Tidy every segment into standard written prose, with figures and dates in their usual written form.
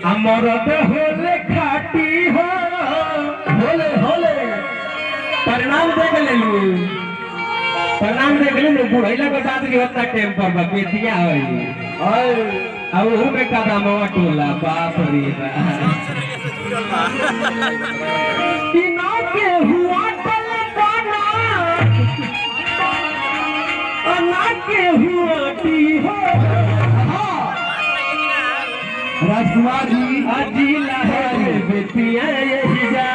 अमरद होले खाटी हो होले होले परिणाम देख ले लू परिणाम देख ले लू बुढ़ैला के बाद के होता टेम्पर बा बेटिया होई अब वो में कदमवा टोला बाप रे कि ना के हुआ टलकाना ना के हुआ टी हो राजकुमार जी अजी लहर बेटिया यही जा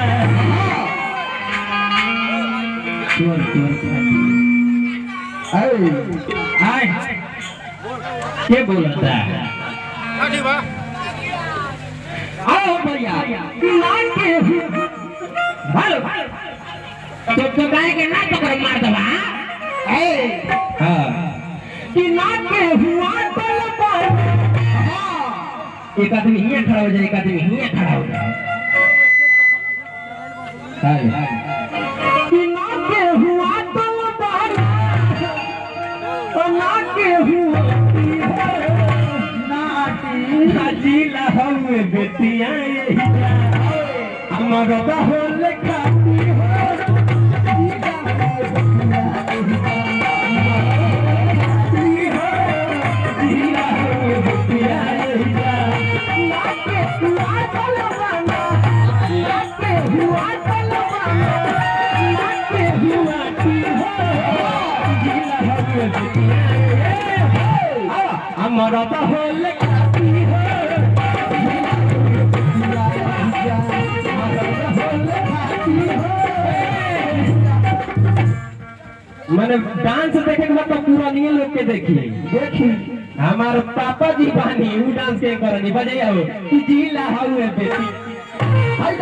आए क्या बोलता है आओ भैया के हेलो तो गाय के ना पकड़ मार दबा हां कि ना के हुआ एक आदमी यहाँ खड़ा हो जाए एक आदमी यहाँ खड़ा हो जाए ना के हुआ तो ना के हुआ नाटी हुए बेटियां यही हमारा होल खाती हो हमारा होल खाती हो मैंने डांस देखे के बाद तो पूरा नहीं लोग के देखी हमारे पापा जी बानी वो डांस के करनी बजाइए हो कि जी ला हुए बेटी